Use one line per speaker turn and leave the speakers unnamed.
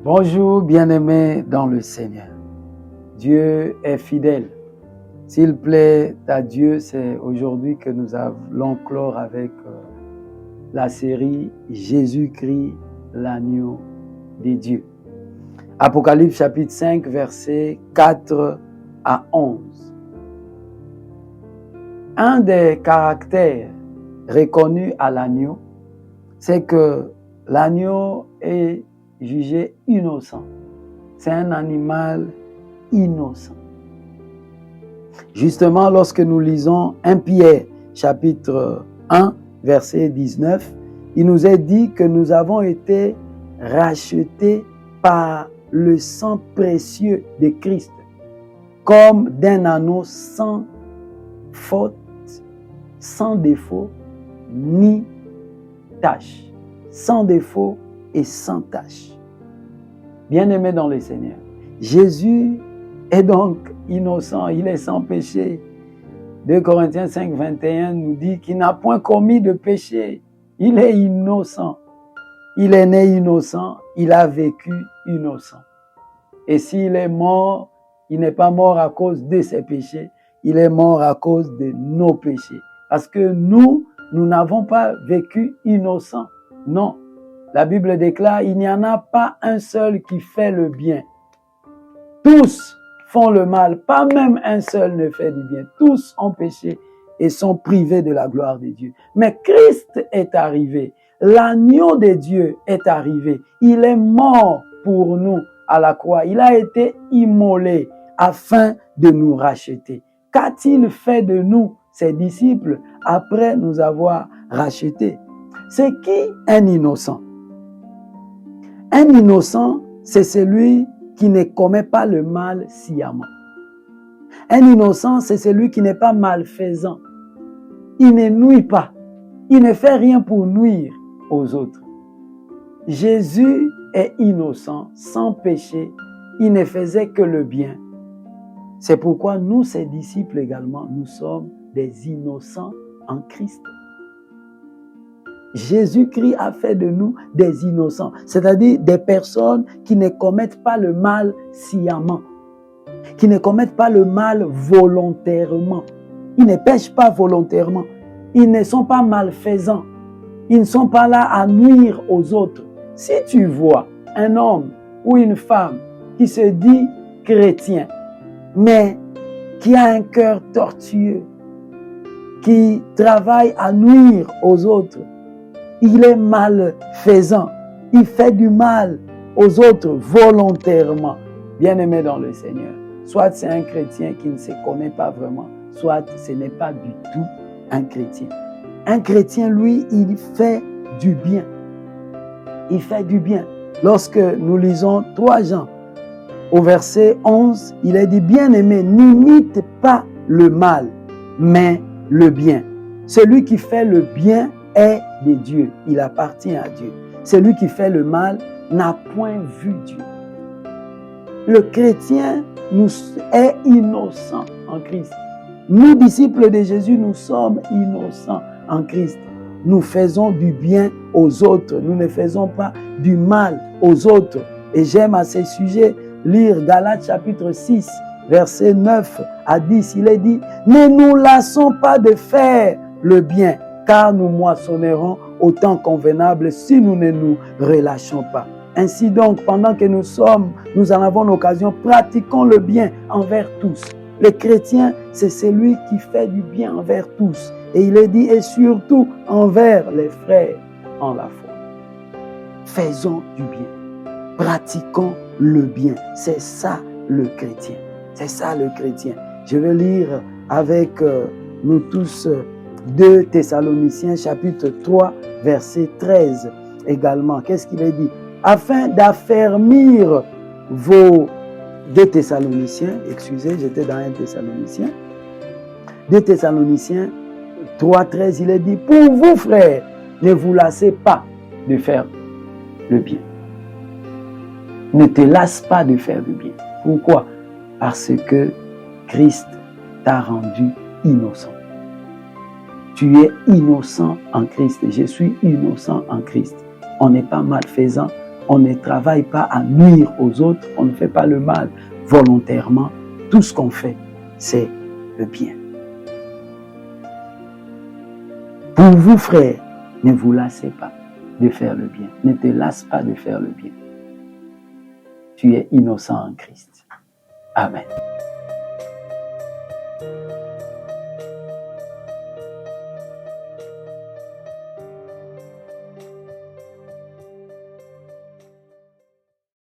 Bonjour bien-aimés dans le Seigneur. Dieu est fidèle. S'il plaît à Dieu, c'est aujourd'hui que nous allons clore avec la série Jésus-Christ, l'agneau de Dieu. Apocalypse chapitre 5, versets 4 à 11. Un des caractères reconnus à l'agneau, c'est que l'agneau est jugé innocent. C'est un animal innocent. Justement, lorsque nous lisons 1 Pierre chapitre 1, verset 19, il nous est dit que nous avons été rachetés par le sang précieux de Christ, comme d'un agneau sans faute, sans défaut, ni tache. Sans défaut et sans tache. Bien-aimé dans le Seigneur, Jésus est donc innocent, il est sans péché. 2 Corinthiens 5, 21 nous dit qu'il n'a point commis de péché. Il est innocent. Il est né innocent, il a vécu innocent. Et s'il est mort, il n'est pas mort à cause de ses péchés, il est mort à cause de nos péchés. Parce que nous n'avons pas vécu innocent. Non. La Bible déclare, il n'y en a pas un seul qui fait le bien. Tous font le mal, pas même un seul ne fait du bien. Tous ont péché et sont privés de la gloire de Dieu. Mais Christ est arrivé. L'agneau de Dieu est arrivé. Il est mort pour nous à la croix. Il a été immolé afin de nous racheter. Qu'a-t-il fait de nous, ses disciples, après nous avoir rachetés? C'est qui un innocent? Un innocent, c'est celui qui ne commet pas le mal sciemment. Un innocent, c'est celui qui n'est pas malfaisant. Il ne nuit pas. Il ne fait rien pour nuire aux autres. Jésus est innocent, sans péché. Il ne faisait que le bien. C'est pourquoi nous, ses disciples également, nous sommes des innocents en Christ. Jésus-Christ a fait de nous des innocents, c'est-à-dire des personnes qui ne commettent pas le mal sciemment, qui ne commettent pas le mal volontairement. Ils ne pêchent pas volontairement, ils ne sont pas malfaisants, ils ne sont pas là à nuire aux autres. Si tu vois un homme ou une femme qui se dit chrétien, mais qui a un cœur tortueux, qui travaille à nuire aux autres, il est malfaisant. Il fait du mal aux autres volontairement. Bien-aimé dans le Seigneur, soit c'est un chrétien qui ne se connaît pas vraiment, soit ce n'est pas du tout un chrétien. Un chrétien, lui, il fait du bien. Il fait du bien. Lorsque nous lisons 3 Jean, au verset 11, il est dit, bien-aimé, n'imite pas le mal, mais le bien. Celui qui fait le bien est de Dieu, il appartient à Dieu. Celui qui fait le mal n'a point vu Dieu. Le chrétien est innocent en Christ. Nous, disciples de Jésus, nous sommes innocents en Christ. Nous faisons du bien aux autres, nous ne faisons pas du mal aux autres. Et j'aime à ce sujet lire Galates chapitre 6, versets 9 à 10. Il est dit, ne nous lassons pas de faire le bien, car nous moissonnerons au temps convenable si nous ne nous relâchons pas. Ainsi donc, pendant que nous en avons l'occasion, pratiquons le bien envers tous. Le chrétien, c'est celui qui fait du bien envers tous. Et il est dit, et surtout envers les frères en la foi. Faisons du bien. Pratiquons le bien. C'est ça le chrétien. C'est ça le chrétien. Je vais lire avec nous tous 2 Thessaloniciens chapitre 3 verset 13 également. Qu'est-ce qu'il est dit? Afin d'affermir vos 2 Thessaloniciens, excusez, j'étais dans 1 Thessalonicien. 2 Thessaloniciens 3, 13, il est dit, pour vous frères, ne vous lassez pas de faire le bien. Ne te lasse pas de faire le bien. Pourquoi? Parce que Christ t'a rendu innocent. Tu es innocent en Christ. Je suis innocent en Christ. On n'est pas malfaisant, on ne travaille pas à nuire aux autres, on ne fait pas le mal volontairement. Tout ce qu'on fait, c'est le bien. Pour vous, frères, ne vous lassez pas de faire le bien. Ne te lasse pas de faire le bien. Tu es innocent en Christ. Amen.